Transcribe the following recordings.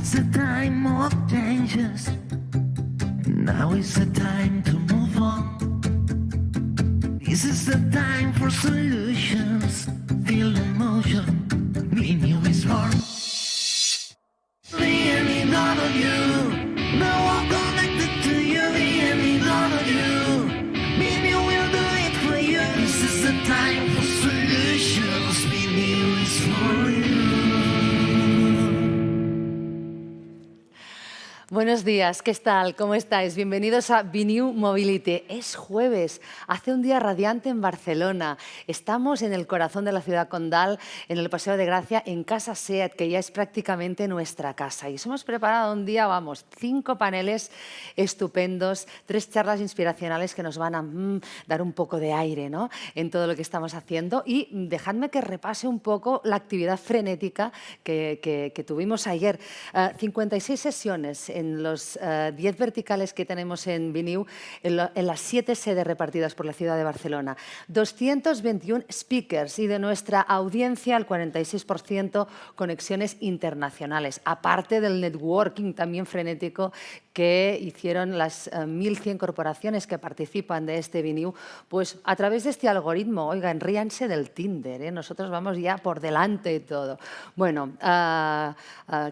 it's a time of changes. Now is the time to move on. This is the time for solutions. Feel the motion. Be new is born. The any none of you. No one connected to you. The any none of you. Be new will do it for you. This is the time for solutions. Be new is for you. Buenos días, ¿qué tal? ¿Cómo estáis? Bienvenidos a BINNOVATIVE Mobility. Es jueves, hace un día radiante en Barcelona. Estamos en el corazón de la ciudad condal, en el Paseo de Gracia, en Casa SEAT, que ya es prácticamente nuestra casa. Y os hemos preparado un día, 5 paneles estupendos, 3 charlas inspiracionales que nos van a dar un poco de aire, ¿no?, en todo lo que estamos haciendo. Y dejadme que repase un poco la actividad frenética que tuvimos ayer. 56 sesiones en los 10 verticales que tenemos en BINNOVATIVE, en las 7 sedes repartidas por la ciudad de Barcelona. 221 speakers y de nuestra audiencia el 46% conexiones internacionales, aparte del networking también frenético que hicieron las 1.100 corporaciones que participan de este BINNOVATIVE, pues a través de este algoritmo. Oigan, ríanse del Tinder, ¿eh? Nosotros vamos ya por delante de todo. Bueno,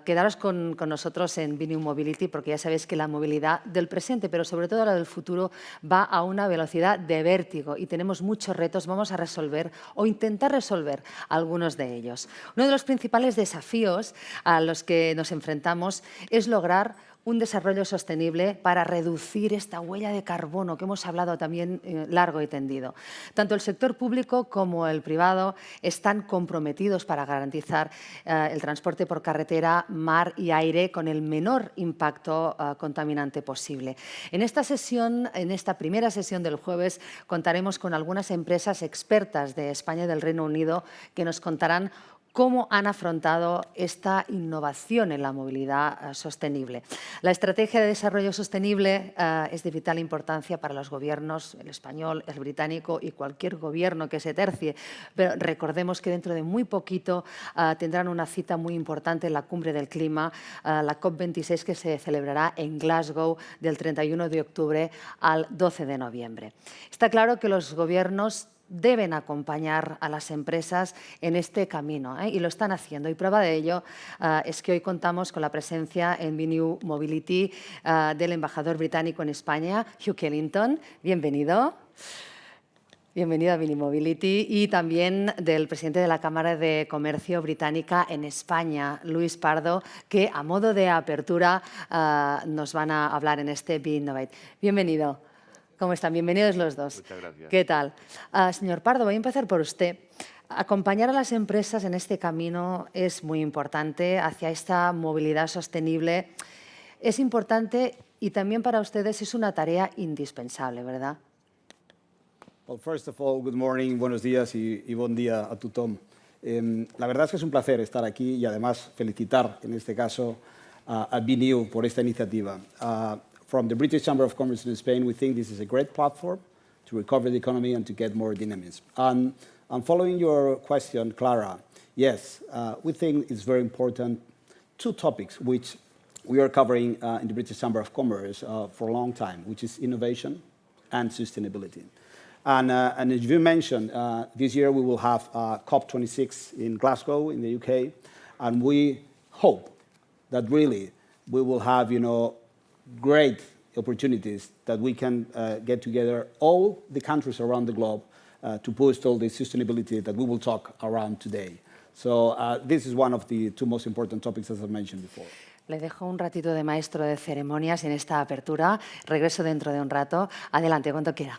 quedaros con nosotros en BINNOVATIVE Mobility, porque ya sabéis que la movilidad del presente, pero sobre todo la del futuro, va a una velocidad de vértigo y tenemos muchos retos. Vamos a resolver o intentar resolver algunos de ellos. Uno de los principales desafíos a los que nos enfrentamos es lograr un desarrollo sostenible para reducir esta huella de carbono que hemos hablado también largo y tendido. Tanto el sector público como el privado están comprometidos para garantizar el transporte por carretera, mar y aire con el menor impacto contaminante posible. En esta sesión, en esta primera sesión del jueves, contaremos con algunas empresas expertas de España y del Reino Unido que nos contarán cómo han afrontado esta innovación en la movilidad sostenible. La estrategia de desarrollo sostenible es de vital importancia para los gobiernos, el español, el británico y cualquier gobierno que se tercie. Pero recordemos que dentro de muy poquito tendrán una cita muy importante en la Cumbre del Clima, la COP26, que se celebrará en Glasgow del 31 de octubre al 12 de noviembre. Está claro que los gobiernos deben acompañar a las empresas en este camino, y lo están haciendo. Y prueba de ello es que hoy contamos con la presencia en BINNOVATIVE Mobility del embajador británico en España, Hugh Kellington. Bienvenido. Bienvenido a BINNOVATIVE Mobility, y también del presidente de la Cámara de Comercio británica en España, Luis Pardo, que a modo de apertura nos van a hablar en este BINNOVATIVE. Bienvenido. ¿Cómo están? Bienvenidos los dos. Muchas gracias. ¿Qué tal? Señor Pardo, voy a empezar por usted. Acompañar a las empresas en este camino es muy importante hacia esta movilidad sostenible. Es importante y también para ustedes es una tarea indispensable, ¿verdad? Well, first of all, good morning, buenos días y buen día a tothom. La verdad es que es un placer estar aquí y además felicitar, en este caso, a BINNOVATIVE por esta iniciativa. From the British Chamber of Commerce in Spain, we think this is a great platform to recover the economy and to get more dynamism. And following your question, Clara, yes, we think it's very important. 2 topics which we are covering in the British Chamber of Commerce for a long time, which is innovation and sustainability. And as you mentioned, this year we will have COP26 in Glasgow in the UK, and we hope that really we will have, great opportunities that we can get together all the countries around the globe to boost all the sustainability that we will talk around today. So this is one of the 2 most important topics, as I mentioned before. Le dejo un ratito de maestro de ceremonias en esta apertura. Regreso dentro de un rato. Adelante, cuando quiera.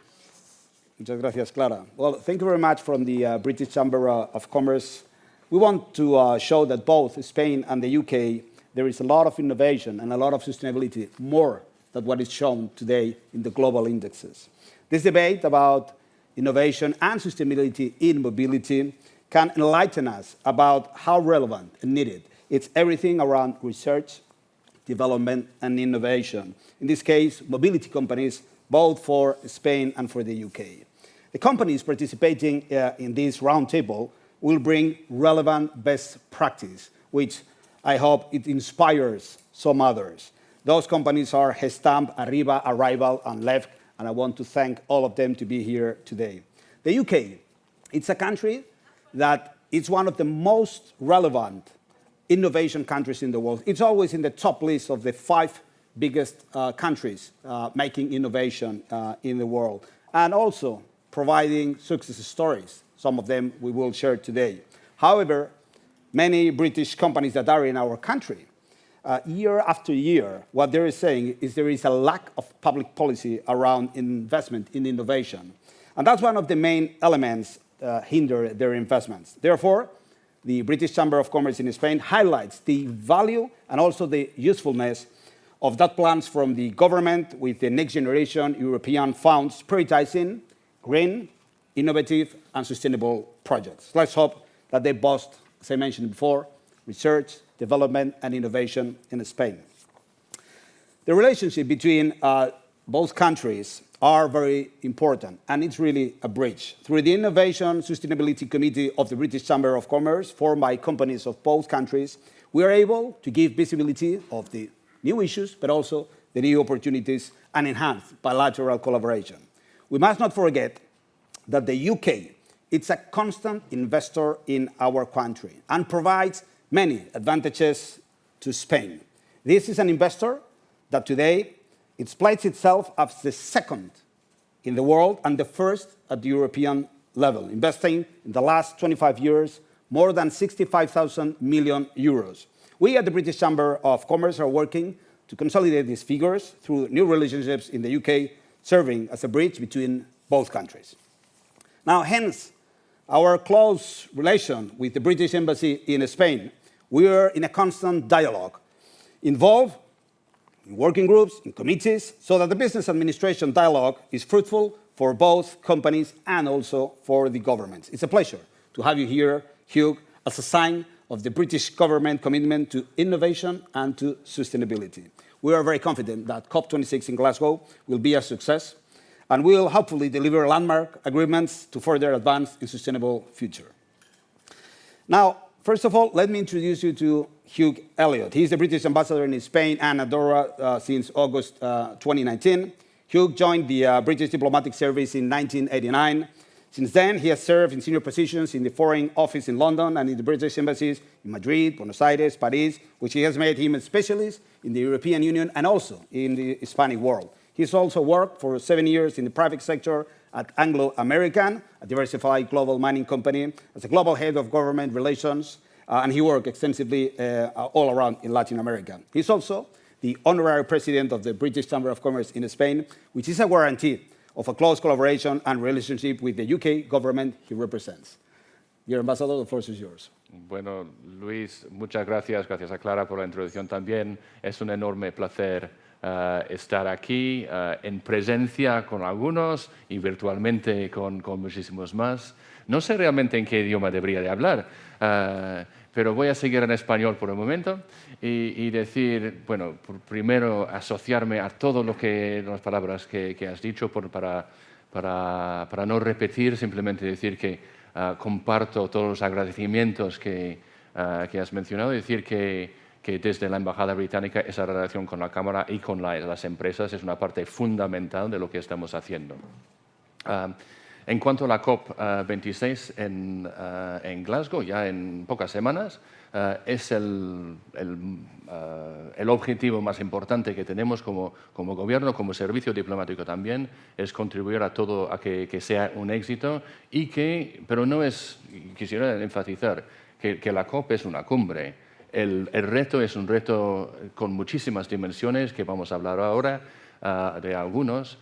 Muchas gracias, Clara. Well, thank you very much from the British Chamber of Commerce. We want to show that both Spain and the UK, there is a lot of innovation and a lot of sustainability, more than what is shown today in the global indexes. This debate about innovation and sustainability in mobility can enlighten us about how relevant and needed it's everything around research, development, and innovation. In this case, mobility companies, both for Spain and for the UK. The companies participating in this roundtable will bring relevant best practice, which I hope it inspires some others. Those companies are Gestamp, Arriba, Arrival, and Levk, and I want to thank all of them to be here today. The UK, it's a country that is one of the most relevant innovation countries in the world. It's always in the top list of the 5 biggest countries making innovation in the world, and also providing success stories. Some of them we will share today. However, many British companies that are in our country, year after year, what they're saying is there is a lack of public policy around investment in innovation. And that's one of the main elements hinder their investments. Therefore, the British Chamber of Commerce in Spain highlights the value and also the usefulness of that plans from the government with the next generation European funds prioritizing green, innovative, and sustainable projects. Let's hope that they boost, as I mentioned before, research, development, and innovation in Spain. The relationship between both countries are very important, and it's really a bridge. Through the Innovation Sustainability Committee of the British Chamber of Commerce, formed by companies of both countries, we are able to give visibility of the new issues, but also the new opportunities and enhance bilateral collaboration. We must not forget that the UK is a constant investor in our country and provides many advantages to Spain. This is an investor that today it places itself as the second in the world and the first at the European level, investing in the last 25 years more than 65,000 million euros. We at the British Chamber of Commerce are working to consolidate these figures through new relationships in the UK, serving as a bridge between both countries. Now, hence, our close relation with the British Embassy in Spain. We are in a constant dialogue, involved in working groups, in committees, so that the business administration dialogue is fruitful for both companies and also for the governments. It's a pleasure to have you here, Hugh, as a sign of the British government commitment to innovation and to sustainability. We are very confident that COP26 in Glasgow will be a success and will hopefully deliver landmark agreements to further advance a sustainable future. Now, first of all, let me introduce you to Hugh Elliott. He's the British ambassador in Spain and Andorra since August 2019. Hugh joined the British Diplomatic Service in 1989. Since then, he has served in senior positions in the Foreign Office in London and in the British embassies in Madrid, Buenos Aires, Paris, which has made him a specialist in the European Union and also in the Hispanic world. He's also worked for 7 years in the private sector at Anglo American, a diversified global mining company, as a global head of government relations, and he worked extensively all around in Latin America. He's also the honorary president of the British Chamber of Commerce in Spain, which is a guarantee of a close collaboration and relationship with the UK government he represents. Dear Ambassador, the floor is yours. Bueno, Luis, muchas gracias. Gracias a Clara por la introducción también. Es un enorme placer estar aquí en presencia con algunos y virtualmente con muchísimos más. No sé realmente en qué idioma debería de hablar, pero voy a seguir en español por el momento y decir, bueno, primero asociarme a todo lo que las palabras que has dicho para no repetir, simplemente decir que comparto todos los agradecimientos que has mencionado, decir que desde la Embajada Británica esa relación con la Cámara y con las empresas es una parte fundamental de lo que estamos haciendo. En cuanto a la COP26 en Glasgow, ya en pocas semanas, es el objetivo más importante que tenemos como gobierno, como servicio diplomático también, es contribuir a todo a que sea un éxito pero no es, quisiera enfatizar, que la COP es una cumbre. El reto es un reto con muchísimas dimensiones que vamos a hablar ahora de algunos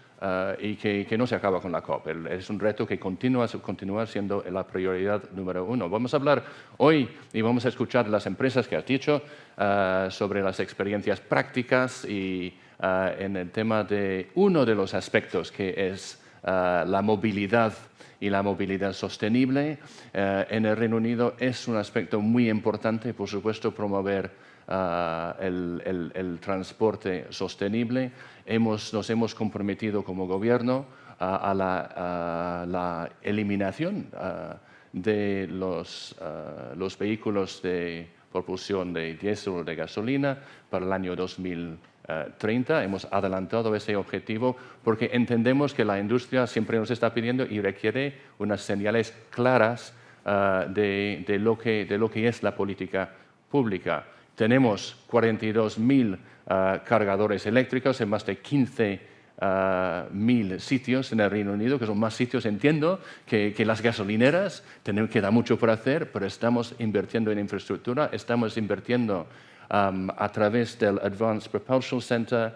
y que no se acaba con la COP. Es un reto que continúa siendo la prioridad número uno. Vamos a hablar hoy y vamos a escuchar las empresas que has dicho sobre las experiencias prácticas y en el tema de uno de los aspectos que es la movilidad y la movilidad sostenible. En el Reino Unido es un aspecto muy importante, por supuesto, promover el transporte sostenible. Nos hemos comprometido como gobierno a la eliminación de los vehículos de propulsión de diésel o de gasolina para el año 2030. Hemos adelantado ese objetivo porque entendemos que la industria siempre nos está pidiendo y requiere unas señales claras de lo que es la política pública. Tenemos 42.000 cargadores eléctricos en más de 15.000 sitios en el Reino Unido, que son más sitios, entiendo, que las gasolineras. Queda mucho por hacer, pero estamos invirtiendo en infraestructura, estamos invirtiendo a través del Advanced Propulsion Center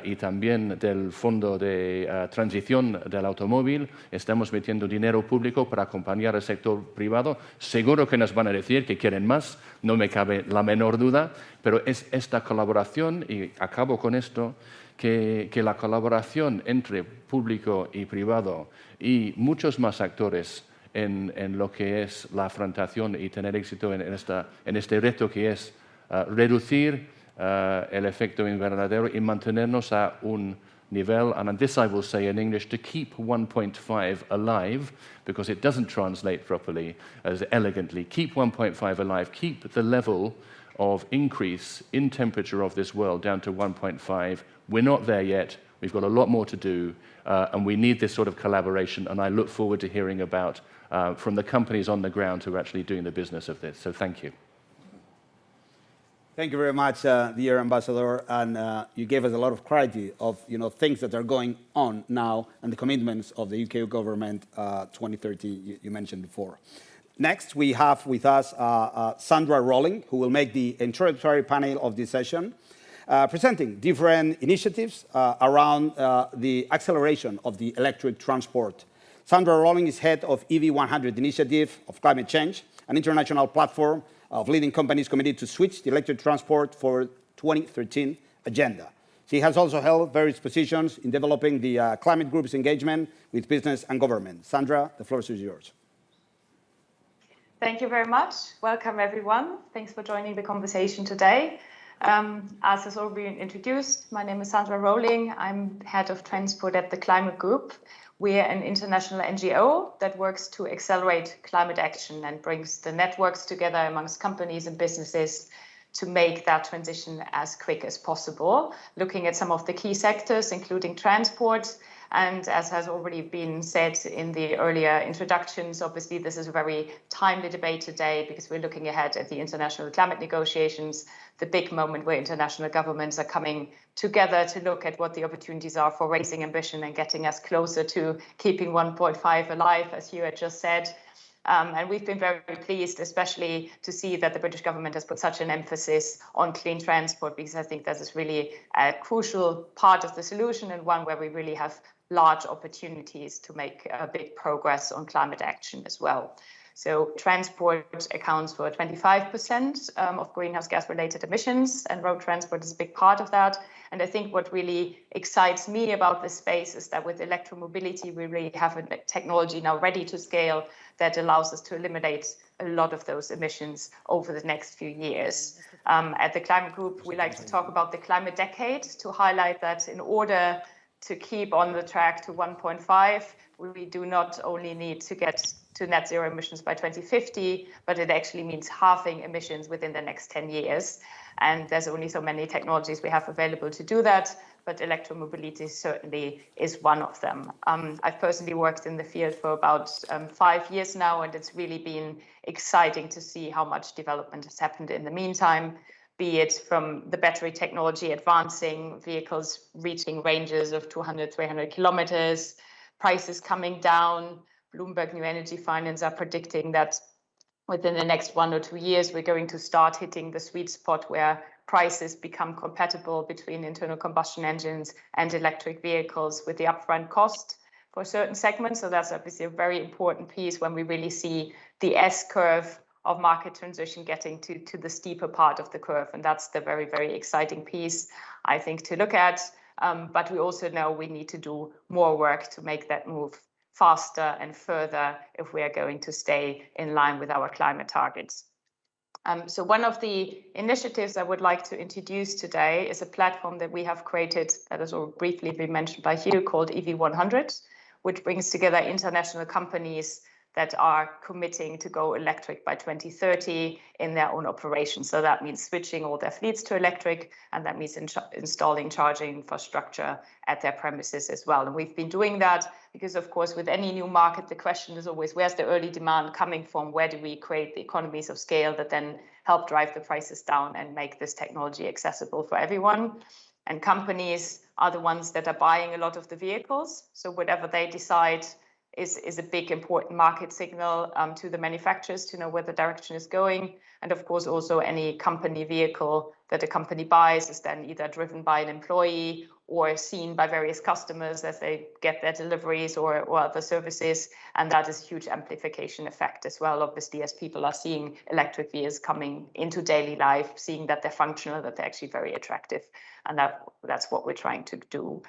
y también del Fondo de Transición del Automóvil. Estamos metiendo dinero público para acompañar al sector privado. Seguro que nos van a decir que quieren más, no me cabe la menor duda, pero es esta colaboración, y acabo con esto, que la colaboración entre público y privado y muchos más actores en lo que es la afrontación y tener éxito en este reto que es reducir el efecto invernadero y mantenernos a un nivel, and this I will say in English, to keep 1.5 alive, because it doesn't translate properly as elegantly. Keep 1.5 alive, keep the level of increase in temperature of this world down to 1.5. We're not there yet. We've got a lot more to do, and we need this sort of collaboration, and I look forward to hearing about from the companies on the ground who are actually doing the business of this. So thank you. Thank you very much, dear Ambassador, and you gave us a lot of clarity of things that are going on now and the commitments of the UK government 2030 you mentioned before. Next, we have with us Sandra Rowling, who will make the introductory panel of this session, presenting different initiatives around the acceleration of the electric transport. Sandra Rowling is head of EV100 Initiative of Climate Change, an international platform of leading companies committed to switch the electric transport for 2013 agenda. She has also held various positions in developing the climate group's engagement with business and government. Sandra, the floor is yours. Thank you very much. Welcome, everyone. Thanks for joining the conversation today. As has already been introduced, my name is Sandra Rowling. I'm head of transport at the Climate Group. We're an international NGO that works to accelerate climate action and brings the networks together amongst companies and businesses to make that transition as quick as possible, looking at some of the key sectors, including transport. And as has already been said in the earlier introductions, obviously this is a very timely debate today because we're looking ahead at the international climate negotiations, the big moment where international governments are coming together to look at what the opportunities are for raising ambition and getting us closer to keeping 1.5 alive, as you had just said. And we've been very pleased, especially to see that the British government has put such an emphasis on clean transport, because I think that is really a crucial part of the solution and one where we really have large opportunities to make a big progress on climate action as well. So transport accounts for 25% of greenhouse gas related emissions, and road transport is a big part of that. And I think what really excites me about this space is that with electromobility, we really have a technology now ready to scale that allows us to eliminate a lot of those emissions over the next few years. At the Climate Group, we like to talk about the climate decade to highlight that in order to keep on the track to 1.5, we do not only need to get to net zero emissions by 2050, but it actually means halving emissions within the next 10 years. And there's only so many technologies we have available to do that, but electromobility certainly is one of them. I've personally worked in the field for about 5 years now, and it's really been exciting to see how much development has happened in the meantime, be it from the battery technology advancing, vehicles reaching ranges of 200, 300 kilometers, prices coming down. Bloomberg New Energy Finance are predicting that within the next 1 or 2 years, we're going to start hitting the sweet spot where prices become compatible between internal combustion engines and electric vehicles with the upfront cost for certain segments. So that's obviously a very important piece when we really see the S-curve of market transition getting to the steeper part of the curve. And that's the very, very exciting piece, I think, to look at. But we also know we need to do more work to make that move faster and further if we are going to stay in line with our climate targets. So one of the initiatives I would like to introduce today is a platform that we have created that has already briefly been mentioned by Hugh, called EV100, which brings together international companies that are committing to go electric by 2030 in their own operations. So that means switching all their fleets to electric, and that means installing charging infrastructure at their premises as well. And we've been doing that because, of course, with any new market, the question is always, where's the early demand coming from? Where do we create the economies of scale that then help drive the prices down and make this technology accessible for everyone? And companies are the ones that are buying a lot of the vehicles. So whatever they decide is a big important market signal to the manufacturers to know where the direction is going. And of course, also any company vehicle that a company buys is then either driven by an employee or seen by various customers as they get their deliveries or other services. And that is a huge amplification effect as well, obviously, as people are seeing electric vehicles coming into daily life, seeing that they're functional, that they're actually very attractive. And that's what we're trying to do.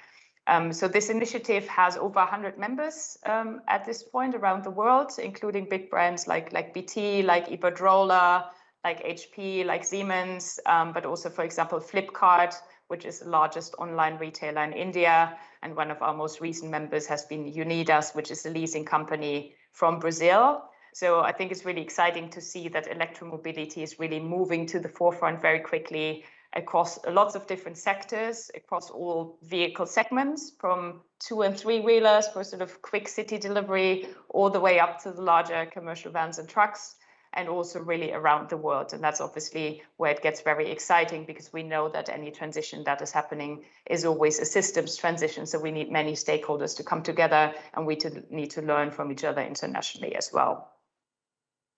So this initiative has over 100 members at this point around the world, including big brands like BT, like Iberdrola, like HP, like Siemens, but also, for example, Flipkart, which is the largest online retailer in India. And one of our most recent members has been Unidas, which is a leasing company from Brazil. So I think it's really exciting to see that electromobility is really moving to the forefront very quickly across lots of different sectors, across all vehicle segments, from 2- and 3-wheelers for sort of quick city delivery, all the way up to the larger commercial vans and trucks, and also really around the world. And that's obviously where it gets very exciting, because we know that any transition that is happening is always a systems transition. So we need many stakeholders to come together, and we need to learn from each other internationally as well.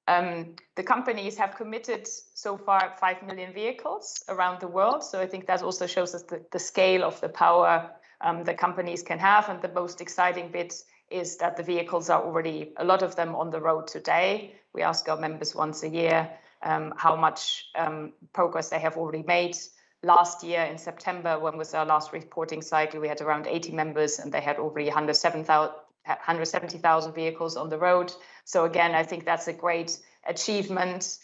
The companies have committed so far 5 million vehicles around the world. So I think that also shows us the scale of the power the companies can have. And the most exciting bit is that the vehicles are already, a lot of them, on the road today. We ask our members once a year how much progress they have already made. Last year in September, when was our last reporting cycle, we had around 80 members, and they had already 170,000 vehicles on the road. So again, I think that's a great achievement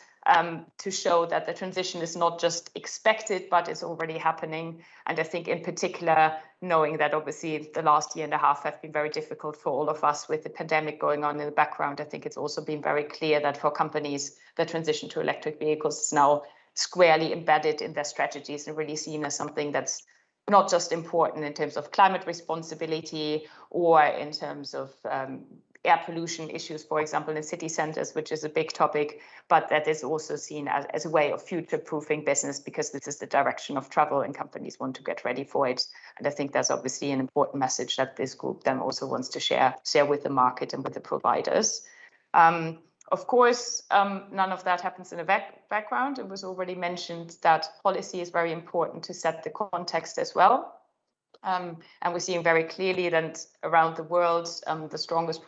to show that the transition is not just expected, but it's already happening. And I think in particular, knowing that obviously the last year and a half have been very difficult for all of us with the pandemic going on in the background, I think it's also been very clear that for companies, the transition to electric vehicles is now squarely embedded in their strategies and really seen as something that's not just important in terms of climate responsibility or in terms of air pollution issues, for example, in city centers, which is a big topic, but that is also seen as a way of future-proofing business, because this is the direction of travel and companies want to get ready for it. And I think that's obviously an important message that this group then also wants to share with the market and with the providers. Of course, none of that happens in a background. It was already mentioned that policy is very important to set the context as well. And we're seeing very clearly that around the world, the strongest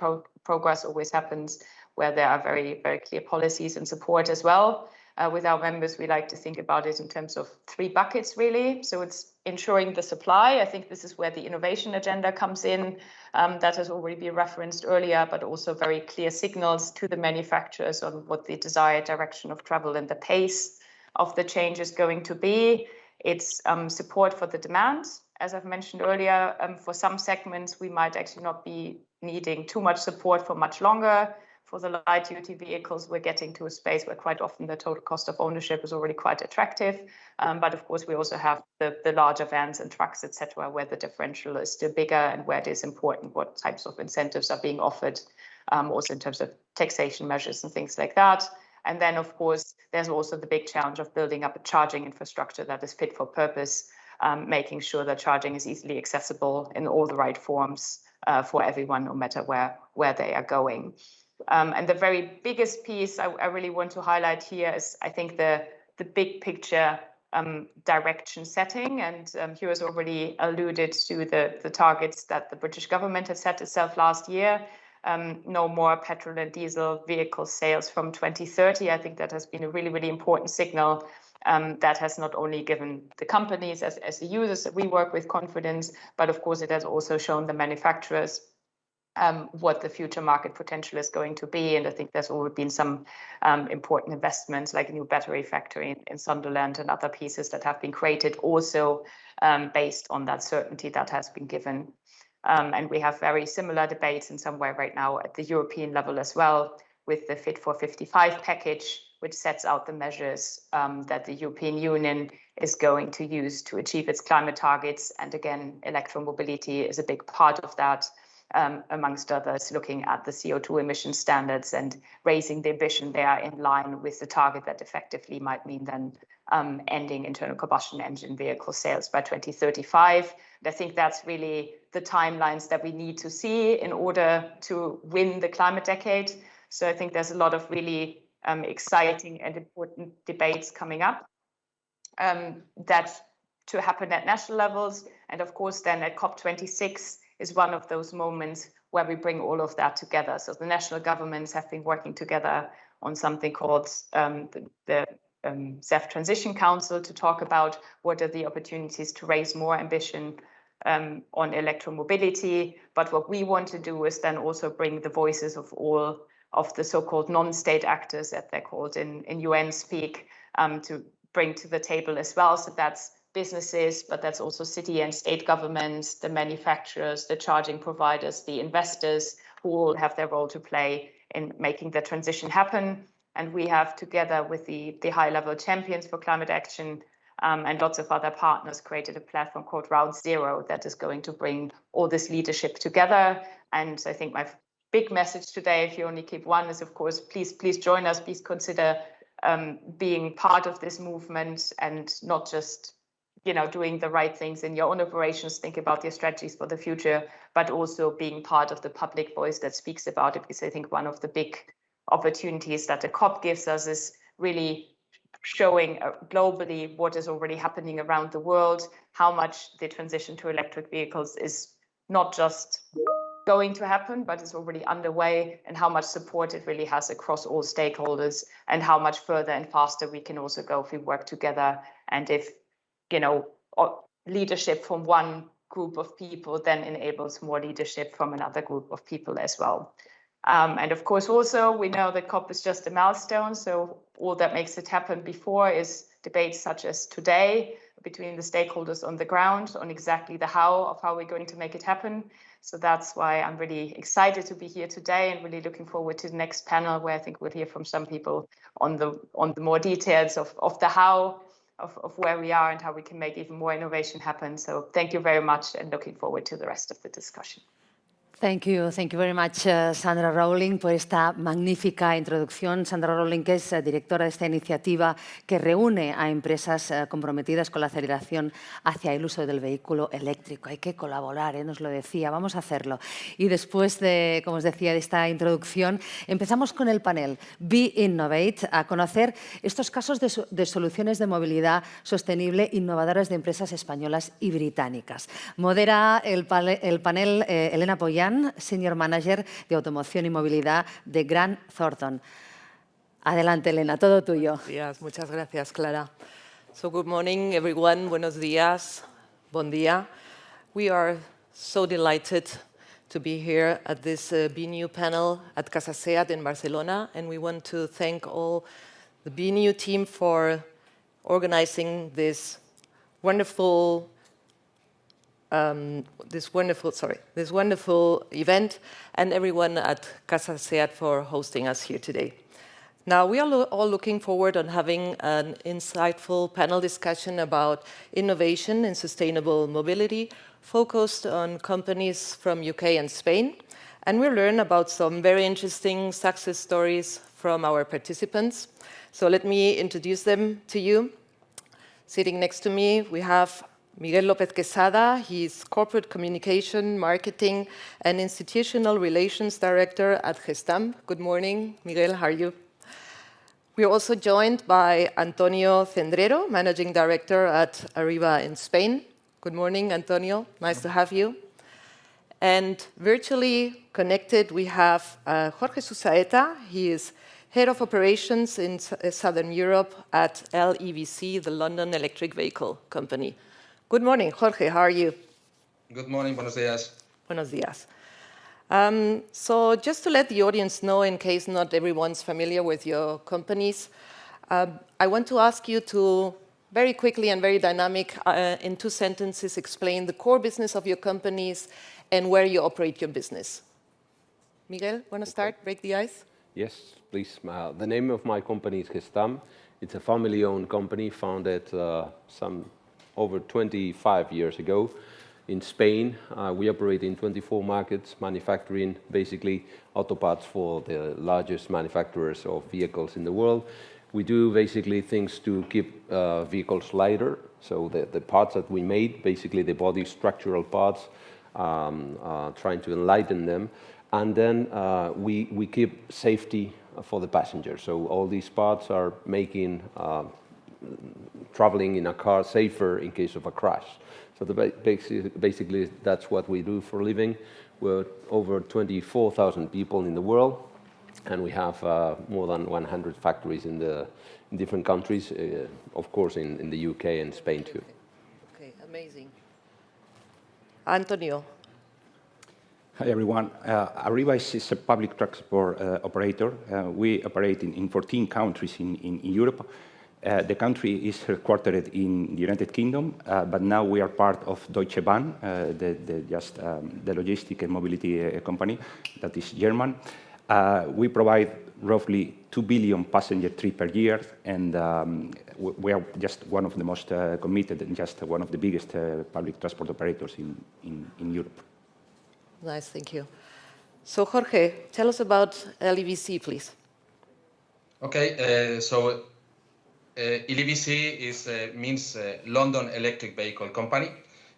progress always happens where there are very, very clear policies and support as well. With our members, we like to think about it in terms of 3 buckets, really. So it's ensuring the supply. I think this is where the innovation agenda comes in. That has already been referenced earlier, but also very clear signals to the manufacturers on what the desired direction of travel and the pace of the change is going to be. It's support for the demand. As I've mentioned earlier, for some segments, we might actually not be needing too much support for much longer. For the light-duty vehicles, we're getting to a space where quite often the total cost of ownership is already quite attractive. But of course, we also have the larger vans and trucks, etc., where the differential is still bigger and where it is important what types of incentives are being offered, also in terms of taxation measures and things like that. And then, of course, there's also the big challenge of building up a charging infrastructure that is fit for purpose, making sure that charging is easily accessible in all the right forms for everyone, no matter where they are going. And the very biggest piece I really want to highlight here is, I think, the big picture direction setting. And Hugh has already alluded to the targets that the British government has set itself last year. No more petrol and diesel vehicle sales from 2030. I think that has been a really, really important signal that has not only given the companies as the users that we work with confidence, but of course it has also shown the manufacturers what the future market potential is going to be. And I think there's already been some important investments, like a new battery factory in Sunderland and other pieces that have been created also based on that certainty that has been given. And we have very similar debates in some way right now at the European level as well, with the Fit for 55 package, which sets out the measures that the European Union is going to use to achieve its climate targets. And again, electromobility is a big part of that, amongst others, looking at the CO2 emission standards and raising the ambition there in line with the target that effectively might mean then ending internal combustion engine vehicle sales by 2035. And I think that's really the timelines that we need to see in order to win the climate decade. So I think there's a lot of really exciting and important debates coming up that to happen at national levels. And of course, then at COP26 is one of those moments where we bring all of that together. So the national governments have been working together on something called the CEF Transition Council to talk about what are the opportunities to raise more ambition on electromobility. But what we want to do is then also bring the voices of all of the so-called non-state actors, as they're called in UN speak, to bring to the table as well. So that's businesses, but that's also city and state governments, the manufacturers, the charging providers, the investors, who all have their role to play in making the transition happen. And we have, together with the high-level champions for climate action and lots of other partners, created a platform called Route Zero that is going to bring all this leadership together. And I think my big message today, if you only keep one, is, of course, please join us. Please consider being part of this movement and not just doing the right things in your own operations, think about your strategies for the future, but also being part of the public voice that speaks about it. Because I think one of the big opportunities that the COP gives us is really showing globally what is already happening around the world, how much the transition to electric vehicles is not just going to happen, but it's already underway, and how much support it really has across all stakeholders, and how much further and faster we can also go if we work together. And if leadership from one group of people then enables more leadership from another group of people as well. And of course, also, we know that COP is just a milestone. So all that makes it happen before is debates such as today between the stakeholders on the ground on exactly the how of how we're going to make it happen. So that's why I'm really excited to be here today and really looking forward to the next panel, where I think we'll hear from some people on the more details of the how of where we are and how we can make even more innovation happen. So thank you very much, and looking forward to the rest of the discussion. Thank you very much, Sandra Rowling, por esta magnífica introducción. Sandra Rowling, que es directora de esta iniciativa que reúne a empresas comprometidas con la aceleración hacia el uso del vehículo eléctrico. Hay que colaborar, nos lo decía, vamos a hacerlo. Y después de, como os decía, de esta introducción, empezamos con el panel BINNOVATIVE, a conocer estos casos de soluciones de movilidad sostenible innovadoras de empresas españolas y británicas. Modera el panel Elena Pollán, Senior Manager de Automoción y Movilidad de Grant Thornton. Adelante, Elena, todo tuyo. Buenos días, muchas gracias, Clara. So good morning, everyone. Buenos días, bon día. We are so delighted to be here at this BNU panel at Casa SEAT in Barcelona, and we want to thank all the BNU team for organizing this wonderful event, and everyone at Casa SEAT for hosting us here today. Now, we are all looking forward on having an insightful panel discussion about innovation in sustainable mobility, focused on companies from UK and Spain. And we'll learn about some very interesting success stories from our participants. So let me introduce them to you. Sitting next to me, we have Miguel López Quesada. He's Corporate Communication, Marketing, and Institutional Relations Director at Gestamp. Good morning, Miguel, how are you? We are also joined by Antonio Cendrero, Managing Director at Arriva in Spain. Good morning, Antonio. Nice to have you. And virtually connected, we have Jorge Susaeta. He is Head of Operations in Southern Europe at LEVC, the London Electric Vehicle Company. Good morning, Jorge. How are you? Good morning. Buenos días. Buenos días. So just to let the audience know, in case not everyone's familiar with your companies, I want to ask you to very quickly and very dynamic, in 2 sentences, explain the core business of your companies and where you operate your business. Miguel, want to start? Break the ice? Yes, please. The name of my company is Gestam. It's a family-owned company founded some over 25 years ago in Spain. We operate in 24 markets, manufacturing basically auto parts for the largest manufacturers of vehicles in the world. We do basically things to keep vehicles lighter. So the parts that we made, basically the body structural parts, trying to enlighten them. And then we keep safety for the passenger. So all these parts are making traveling in a car safer in case of a crash. So basically that's what we do for a living. We're over 24,000 people in the world, and we have more than 100 factories in different countries, of course in the UK and Spain too. Okay, amazing. Antonio. Hi everyone. Arriva is a public transport operator. We operate in 14 countries in Europe. The country is headquartered in the United Kingdom, but now we are part of Deutsche Bahn, the logistic and mobility company that is German. We provide roughly 2 billion passenger trips per year, and we are just one of the most committed and just one of the biggest public transport operators in Europe. Nice, thank you. So Jorge, tell us about LEVC, please. Okay, so LEVC means London Electric Vehicle Company.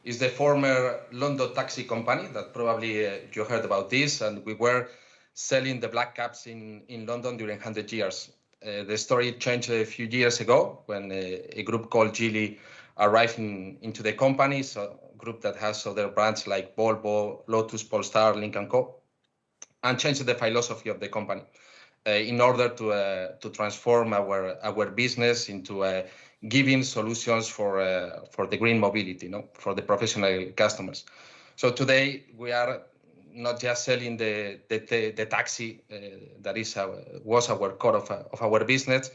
It's the former London taxi company that probably you heard about this, and we were selling the black cabs in London during 100 years. The story changed a few years ago when a group called Geely arrived into the company, so a group that has other brands like Volvo, Lotus, Polestar, Lynk & Co, and changed the philosophy of the company in order to transform our business into giving solutions for the green mobility, for the professional customers. So today we are not just selling the taxi that was our core of our business.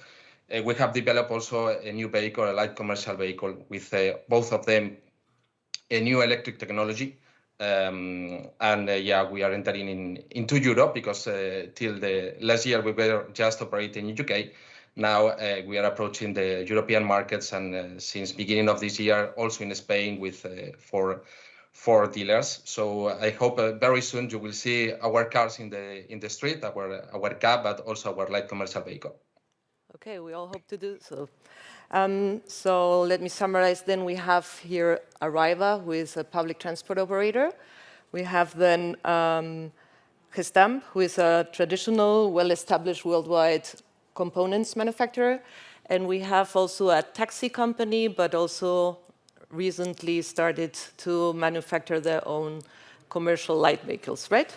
We have developed also a new vehicle, a light commercial vehicle, with both of them a new electric technology. Yeah, we are entering into Europe because till the last year we were just operating in UK. Now we are approaching the European markets, and since beginning of this year also in Spain with four dealers. So I hope very soon you will see our cars in the street, our cab, but also our light commercial vehicle. Okay, we all hope to do so. So let me summarize then. We have here Arriva, who is a public transport operator. We have then Gestam, who is a traditional, well-established worldwide components manufacturer. And we have also a taxi company, but also recently started to manufacture their own commercial light vehicles, right?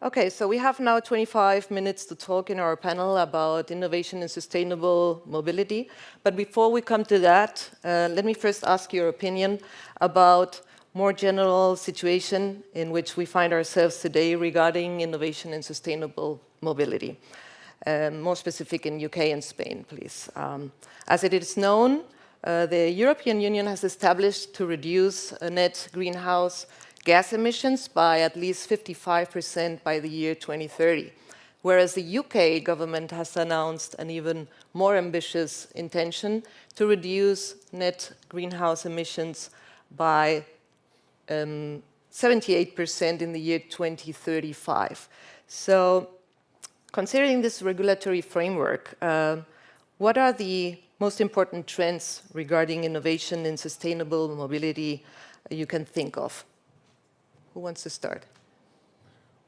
Okay, so we have now 25 minutes to talk in our panel about innovation and sustainable mobility. But before we come to that, let me first ask your opinion about more general situation in which we find ourselves today regarding innovation and sustainable mobility. More specific in UK and Spain, please. As it is known, the European Union has established to reduce net greenhouse gas emissions by at least 55% by the year 2030, whereas the UK government has announced an even more ambitious intention to reduce net greenhouse emissions by 78% in the year 2035. So, considering this regulatory framework, what are the most important trends regarding innovation in sustainable mobility you can think of? Who wants to start?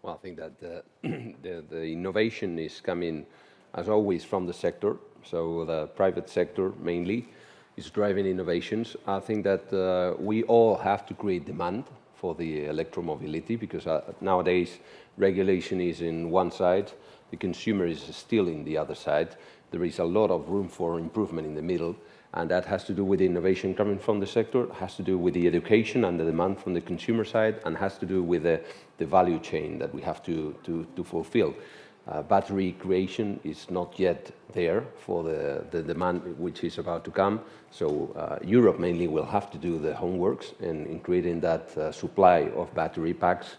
Well, I think that the innovation is coming, as always, from the sector. So the private sector, mainly, is driving innovations. I think that we all have to create demand for the electromobility, because nowadays regulation is in one side, the consumer is still in the other side. There is a lot of room for improvement in the middle. And that has to do with the innovation coming from the sector, has to do with the education and the demand from the consumer side, and has to do with the value chain that we have to fulfill. battery creation is not yet there for the demand which is about to come. So Europe mainly will have to do the homeworks in creating that supply of battery packs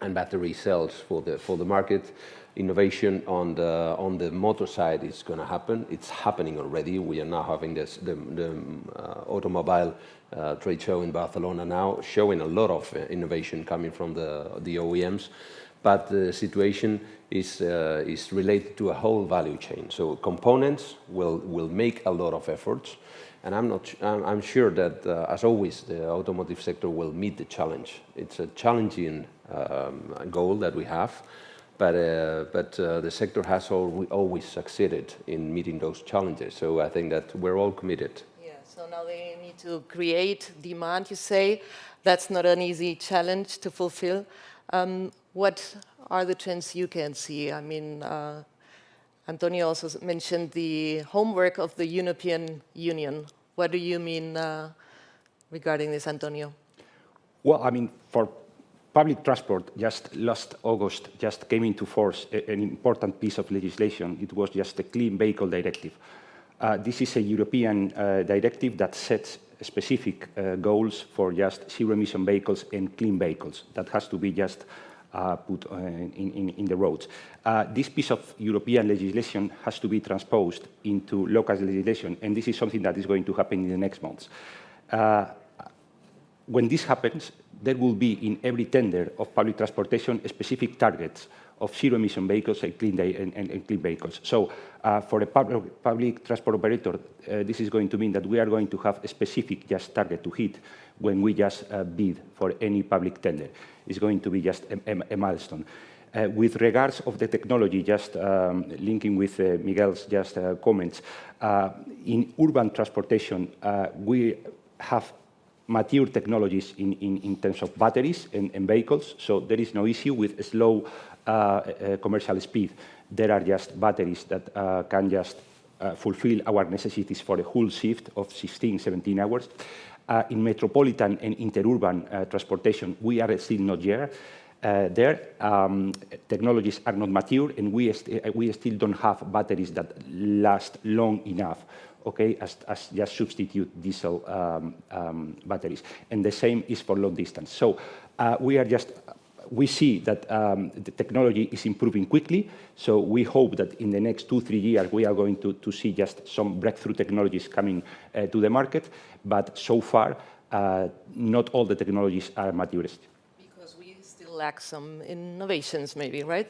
and battery cells for the market. Innovation on the motor side is going to happen. It's happening already. We are now having the automobile trade show in Barcelona now, showing a lot of innovation coming from the OEMs. But the situation is related to a whole value chain. So components will make a lot of efforts, and I'm sure that as always the automotive sector will meet the challenge. It's a challenging goal that we have, but the sector has always succeeded in meeting those challenges. So I think that we're all committed. Yeah. So now they need to create demand. You say that's not an easy challenge to fulfill. What are the trends you can see? I mean, Antonio also mentioned the homework of the European Union. What do you mean regarding this, Antonio? Well, I mean, for public transport, just last August, just came into force an important piece of legislation. It was just the Clean Vehicle Directive. This is a European directive that sets specific goals for just zero-emission vehicles and clean vehicles. That has to be just put in the roads. This piece of European legislation has to be transposed into local legislation, and this is something that is going to happen in the next months. When this happens, there will be in every tender of public transportation specific targets of zero-emission vehicles and clean vehicles. So for a public transport operator, this is going to mean that we are going to have a specific just target to hit when we just bid for any public tender. It's going to be just a milestone. With regards of the technology, just linking with Miguel's just comments, in urban transportation, we have mature technologies in terms of batteries and vehicles, so there is no issue with slow commercial speed. There are just batteries that can just fulfill our necessities for a whole shift of 16, 17 hours. In metropolitan and interurban transportation, we are still not there. Technologies are not mature, and we still don't have batteries that last long enough, okay, as just substitute diesel batteries. And the same is for long distance. So we see that the technology is improving quickly, so we hope that in the next 2-3 years we are going to see just some breakthrough technologies coming to the market, but so far not all the technologies are maturest. Because we still lack some innovations maybe, right?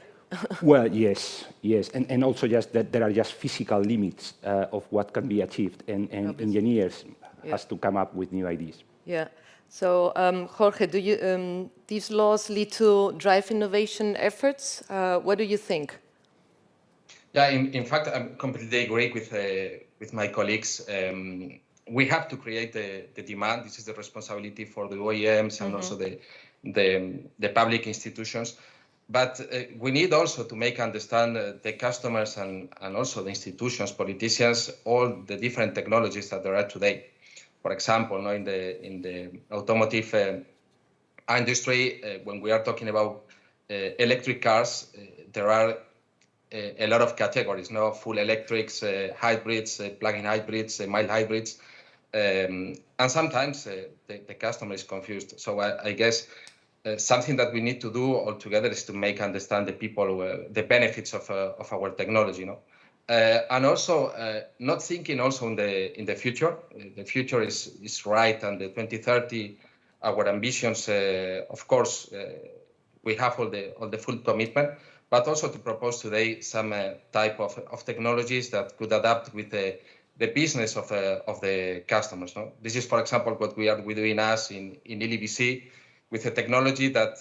Well, yes, and also just that there are just physical limits of what can be achieved, and engineers has to come up with new ideas. Yeah. So, Jorge, do you, these laws lead to drive innovation efforts? What do you think? Yeah, in fact, I completely agree with my colleagues. We have to create the demand. This is the responsibility for the OEMs and also the public institutions. But we need also to make understand the customers and also the institutions, politicians, all the different technologies that there are today. For example, in the automotive industry, when we are talking about electric cars, there are a lot of categories, full electrics, hybrids, plug-in hybrids, mild hybrids, and sometimes the customer is confused. So I guess something that we need to do altogether is to make understand the people the benefits of our technology, and also not thinking also in the future. The future is right, and the 2030, our ambitions. Of course, we have all the full commitment, but also to propose today some type of technologies that could adapt with the business of the customers. This is, for example, what we're doing us in LBC with a technology that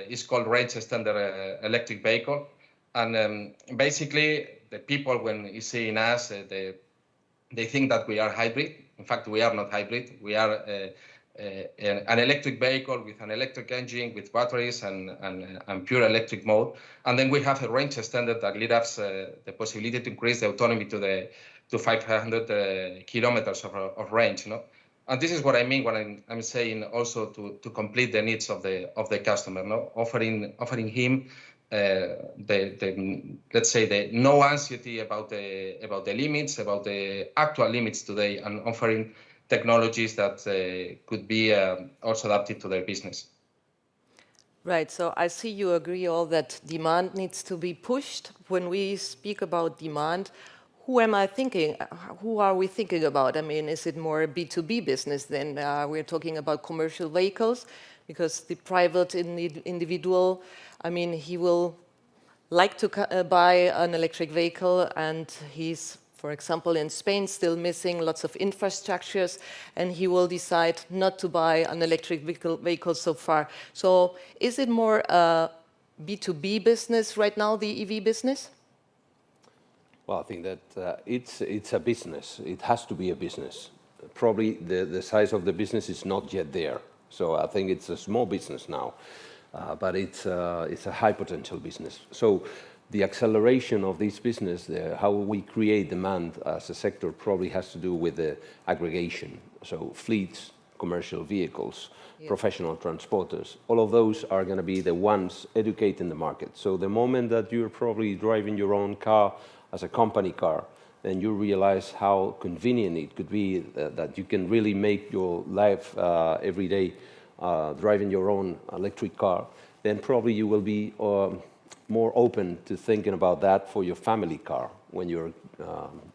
is called range extender electric vehicle, and basically the people, when you see in us, they think that we are hybrid. In fact, we are not hybrid. We are an electric vehicle with an electric engine, with batteries and pure electric mode. And then we have a range extender that gives us the possibility to increase the autonomy to 500 kilometers of range. And this is what I mean when I'm saying also to complete the needs of the customer, offering him let's say the no anxiety about the limits, about the actual limits today, and offering technologies that could be also adapted to their business. Right, so I see you agree all that demand needs to be pushed. When we speak about demand, who am I thinking? Who are we thinking about? I mean, is it more a B2B business then? We're talking about commercial vehicles, because the private individual, I mean, he will like to buy an electric vehicle, and he's, for example, in Spain, still missing lots of infrastructures, and he will decide not to buy an electric vehicle so far. So is it more a B2B business right now, the EV business? Well, I think that it's a business. It has to be a business. Probably the size of the business is not yet there. So I think it's a small business now, but it's a high potential business. So the acceleration of this business, how we create demand as a sector, probably has to do with the aggregation. So fleets, commercial vehicles, professional transporters, all of those are going to be the ones educating the market. So the moment that you're probably driving your own car as a company car, then you realize how convenient it could be that you can really make your life every day driving your own electric car, then probably you will be more open to thinking about that for your family car when you're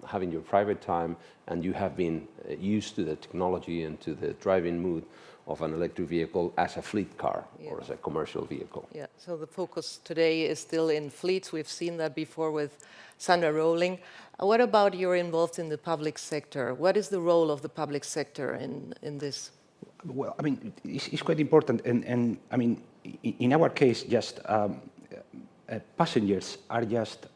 having your private time and you have been used to the technology and to the driving mood of an electric vehicle as a fleet car or as a commercial vehicle. Yeah, so the focus today is still in fleets. We've seen that before with Sandra Rowling. What about you're involved in the public sector? What is the role of the public sector in this? Well, I mean, it's quite important. And I mean, in our case, just passengers are just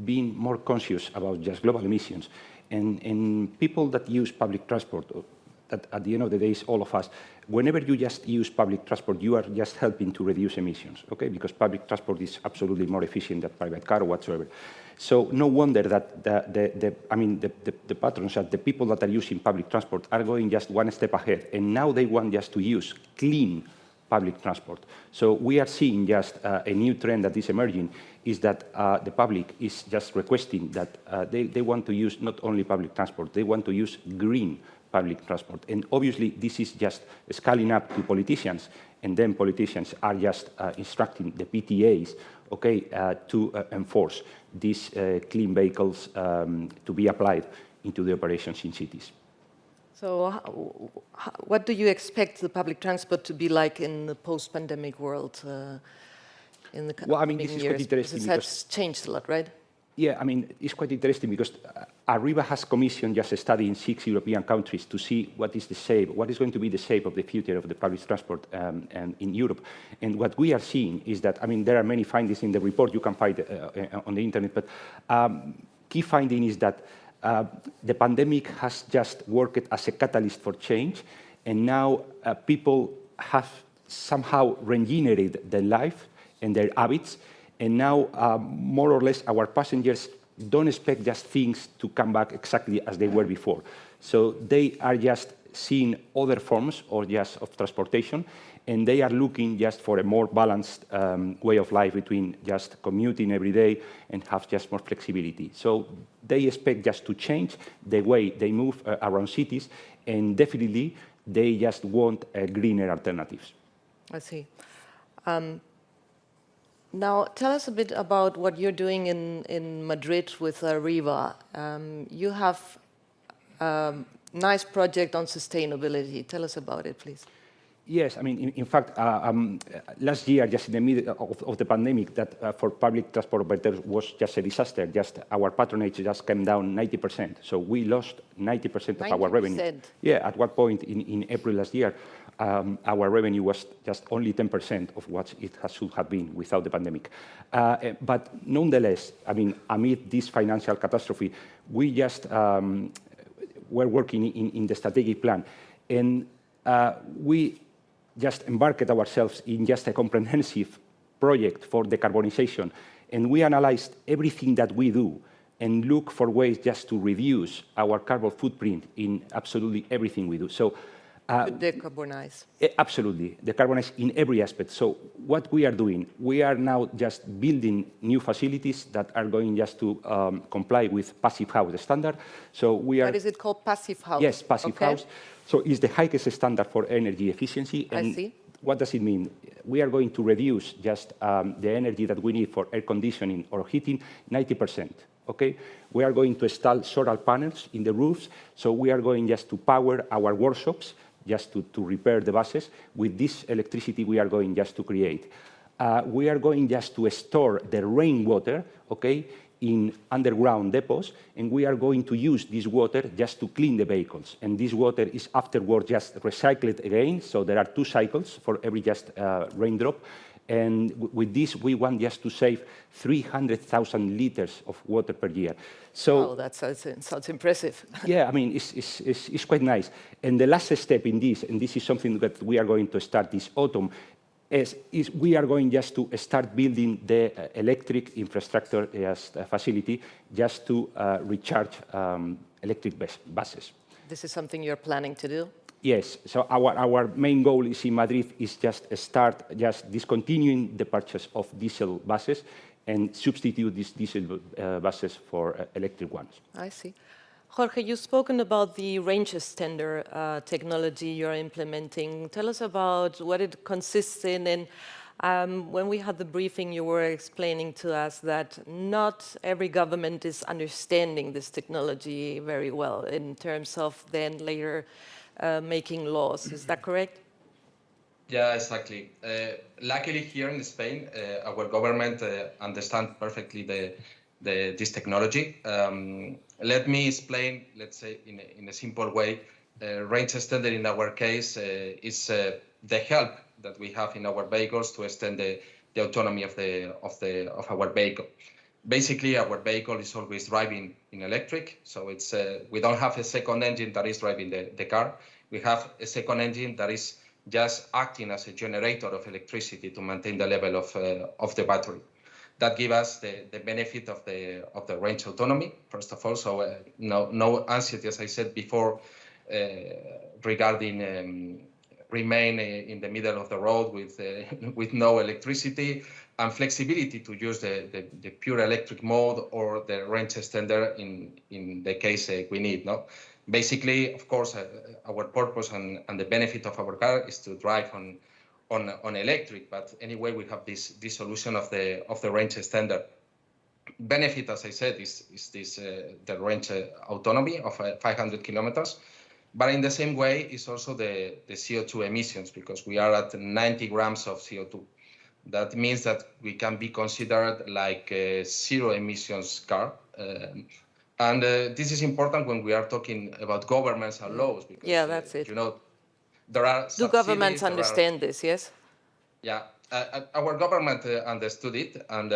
being more conscious about just global emissions. And people that use public transport, that at the end of the day is all of us, whenever you just use public transport, you are just helping to reduce emissions, okay? Because public transport is absolutely more efficient than private car or whatsoever. So no wonder that the patrons, the people that are using public transport are going just one step ahead, and now they want just to use clean public transport. So we are seeing just a new trend that is emerging, is that the public is just requesting that they want to use not only public transport, they want to use green public transport. And obviously this is just scaling up to politicians, and then politicians are just instructing the PTAs, okay, to enforce these clean vehicles to be applied into the operations in cities. So what do you expect the public transport to be like in the post-pandemic world in the coming years? This is quite interesting. This has changed a lot, right? Yeah, I mean, it's quite interesting because Arriba has commissioned just a study in 6 European countries to see what is the shape, what is going to be the shape of the future of the public transport in Europe. And what we are seeing is that, I mean, there are many findings in the report you can find on the internet, but key finding is that the pandemic has just worked as a catalyst for change, and now people have somehow regenerated their life and their habits, and now more or less our passengers don't expect just things to come back exactly as they were before. So they are just seeing other forms or just of transportation, and they are looking just for a more balanced way of life between just commuting every day and have just more flexibility. So they expect just to change the way they move around cities, and definitely they just want greener alternatives. I see. Now, tell us a bit about what you're doing in Madrid with Arriba. You have a nice project on sustainability. Tell us about it, please. Yes, I mean, in fact, last year, just in the middle of the pandemic, that for public transport operators was just a disaster. Just our patronage just came down 90%. So we lost 90% of our revenue. Yeah, at one point in April last year, our revenue was just only 10% of what it should have been without the pandemic. But nonetheless, I mean, amid this financial catastrophe, we just were working in the strategic plan. And we just embarked ourselves in just a comprehensive project for decarbonization. And we analyzed everything that we do and look for ways just to reduce our carbon footprint in absolutely everything we do. So To decarbonize. Absolutely, decarbonize in every aspect. So what we are doing, we are now just building new facilities that are going just to comply with passive house standard. So we are. What is it called, passive house? Yes, passive house. So it's the highest standard for energy efficiency. And I see. what does it mean? We are going to reduce just the energy that we need for air conditioning or heating 90%. Okay, we are going to install solar panels in the roofs. So we are going just to power our workshops, just to repair the buses. With this electricity, we are going just to create. We are going just to store the rainwater, okay, in underground depots, and we are going to use this water just to clean the vehicles. And this water is afterward just recycled again, so there are 2 cycles for every just raindrop. And with this, we want just to save 300,000 liters of water per year. So, oh, that sounds impressive. Yeah, I mean, it's quite nice. And the last step in this, and this is something that we are going to start this autumn, is we are going just to start building the electric infrastructure facility just to recharge electric buses. This is something you're planning to do? Yes. So our main goal is in Madrid is just discontinuing the purchase of diesel buses and substitute these diesel buses for electric ones. I see. Jorge, you've spoken about the range extender technology you're implementing. Tell us about what it consists in. And when we had the briefing, you were explaining to us that not every government is understanding this technology very well in terms of then later making laws. Is that correct? Yeah, exactly. Luckily, here in Spain, our government understands perfectly this technology. Let me explain, let's say, in a simple way. Range extender in our case is the help that we have in our vehicles to extend the autonomy of our vehicle. Basically, our vehicle is always driving in electric, so it's we don't have a second engine that is driving the car. We have a second engine that is just acting as a generator of electricity to maintain the level of the battery. That gives us the benefit of the range autonomy, first of all. So no anxiety, as I said before, regarding remain in the middle of the road with no electricity, and flexibility to use the pure electric mode or the range extender in the case we need. No, basically, of course, our purpose and the benefit of our car is to drive on electric, but anyway, we have this solution of the range extender. Benefit, as I said, is this the range autonomy of 500 kilometers. But in the same way, it's also the CO2 emissions, because we are at 90 grams of CO2. That means that we can be considered like a zero emissions car. And this is important when we are talking about governments and laws. Because, yeah, that's it. You know, there are do governments understand this, yes? Yeah, our government understood it, and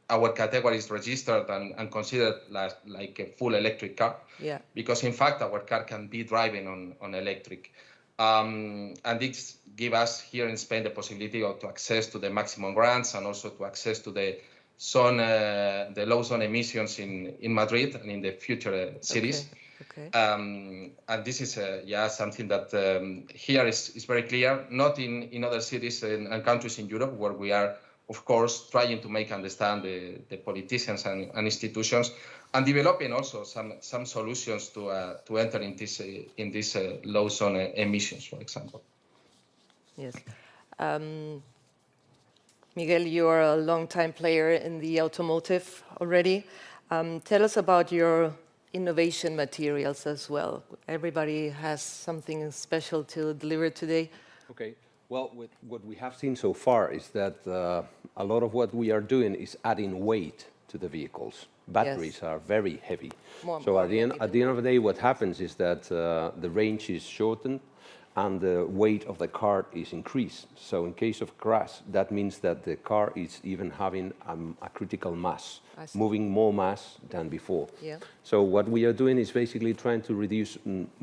our category is registered and considered like a full electric car. Yeah. Because in fact, our car can be driving on electric. And this gives us here in Spain the possibility to access to the maximum grants and also to access to the low zone emissions in Madrid and in the future cities. Okay. And this is something that here is very clear, not in other cities and countries in Europe, where we are, of course, trying to make understand the politicians and institutions, and developing also some solutions to enter in this low zone emissions, for example. Yes. Miguel, you're a long-time player in the automotive already. Tell us about your innovation materials as well. Everybody has something special to deliver today. Okay. Well, what we have seen so far is that a lot of what we are doing is adding weight to the vehicles. Batteries are very heavy. So at the end of the day, what happens is that the range is shortened and the weight of the car is increased. So in case of crash, that means that the car is even having a critical mass, moving more mass than before. Yeah. So what we are doing is basically trying to reduce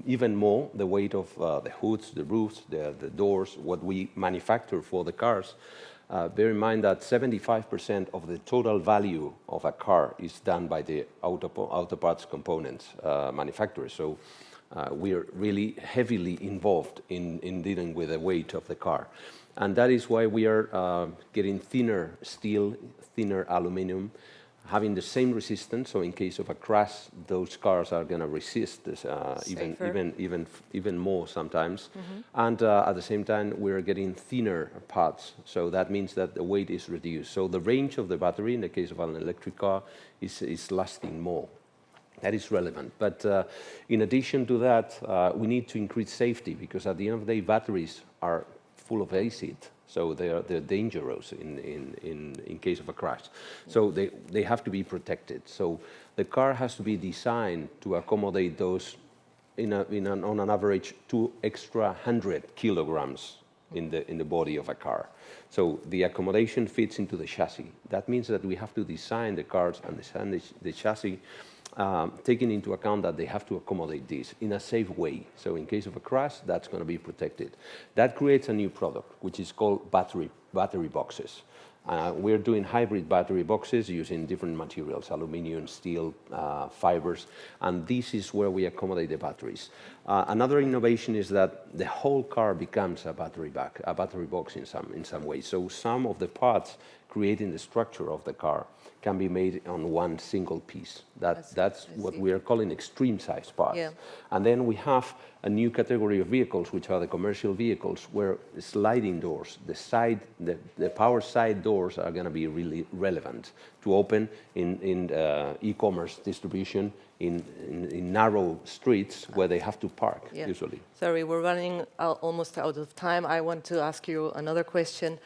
even more the weight of the hoods, the roofs, the doors, what we manufacture for the cars. Bear in mind that 75% of the total value of a car is done by the auto parts components manufacturers. So we're really heavily involved in dealing with the weight of the car. And that is why we are getting thinner steel, thinner aluminum, having the same resistance. So in case of a crash, those cars are going to resist this, even more sometimes. And at the same time, we're getting thinner parts. So that means that the weight is reduced. So the range of the battery, in the case of an electric car, is lasting more. That is relevant. But in addition to that, we need to increase safety, because at the end of the day, batteries are full of acid, so they're dangerous in case of a crash. So they have to be protected. So the car has to be designed to accommodate those on an average 100 kilograms in the body of a car. So the accommodation fits into the chassis. That means that we have to design the cars and design the chassis taking into account that they have to accommodate this in a safe way. So in case of a crash, that's going to be protected. That creates a new product, which is called battery boxes. We're doing hybrid battery boxes using different materials, aluminum, steel, fibers, and this is where we accommodate the batteries. Another innovation is that the whole car becomes a battery box in some way. So some of the parts creating the structure of the car can be made on one single piece. That's what we are calling extreme size parts. Yeah. And then we have a new category of vehicles, which are the commercial vehicles, where sliding doors, the power side doors are going to be really relevant to open in e-commerce distribution in narrow streets where they have to park, usually. Sorry, we're running almost out of time. I want to ask you another question.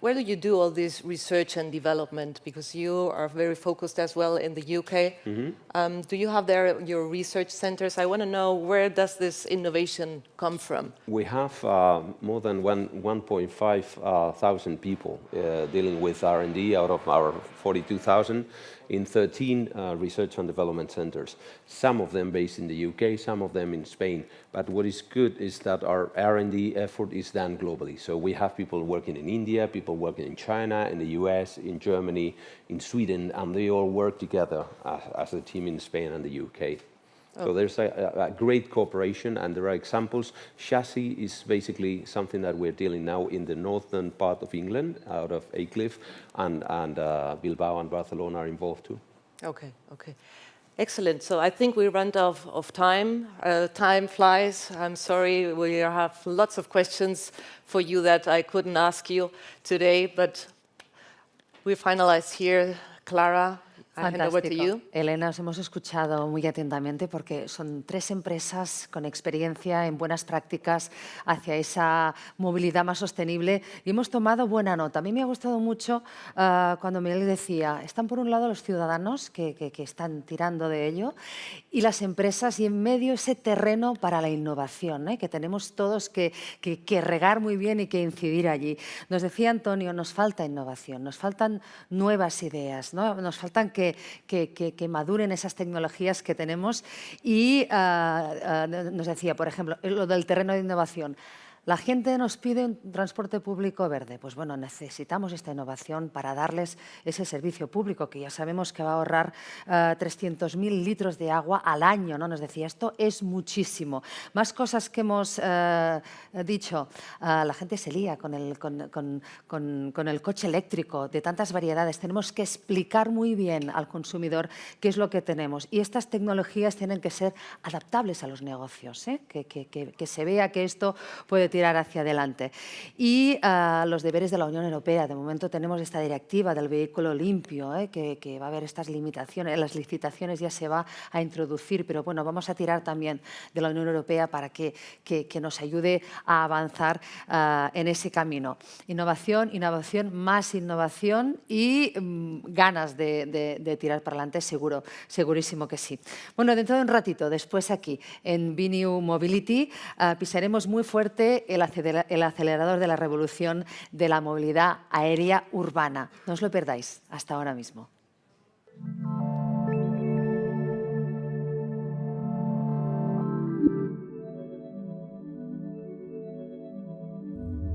Where do you do all this research and development? Because you are very focused as well in the UK. Do you have there your research centers? I want to know, where does this innovation come from? We have more than 1.5 thousand people dealing with R&D out of our 42,000 in 13 research and development centers, some of them based in the UK, some of them in Spain. But what is good is that our R&D effort is done globally. So we have people working in India, people working in China, in the US, in Germany, in Sweden, and they all work together as a team in Spain and the UK. So there's a great cooperation, and there are examples. Chassis is basically something that we're dealing now in the northern part of England, out of Aycliffe, and Bilbao and Barcelona are involved too. Okay. Excellent. So I think we ran out of time. Time flies. I'm sorry, we have lots of questions for you that I couldn't ask you today, but we finalize here. Clara, fantástico. Elena, os hemos escuchado muy atentamente porque son 3 empresas con experiencia en buenas prácticas hacia esa movilidad más sostenible y hemos tomado buena nota. A mí me ha gustado mucho cuando Miguel decía, están por un lado los ciudadanos que están tirando de ello y las empresas, y en medio ese terreno para la innovación, que tenemos todos que regar muy bien y que incidir allí. Nos decía Antonio, nos falta innovación, nos faltan nuevas ideas, ¿no? Nos faltan que maduren esas tecnologías que tenemos y nos decía, por ejemplo, lo del terreno de innovación. La gente nos pide un transporte público verde. Pues bueno, necesitamos esta innovación para darles ese servicio público que ya sabemos que va a ahorrar 300.000 litros de agua al año, ¿no? Nos decía, esto es muchísimo. Más cosas que hemos dicho. La gente se lía con el coche eléctrico de tantas variedades. Tenemos que explicar muy bien al consumidor qué es lo que tenemos. Y estas tecnologías tienen que ser adaptables a los negocios, que se vea que esto puede tirar hacia adelante. Y los deberes de la Unión Europea. De momento tenemos esta directiva del vehículo limpio, que va a haber estas limitaciones. Las licitaciones ya se va a introducir, pero bueno, vamos a tirar también de la Unión Europea para que nos ayude a avanzar en ese camino. Innovación, innovación, más innovación y ganas de tirar para adelante, segurísimo que sí. Bueno, dentro de un ratito, después aquí, en BINNOVATIVE Mobility, pisaremos muy fuerte el acelerador de la revolución de la movilidad aérea urbana. No os lo perdáis. Hasta ahora mismo.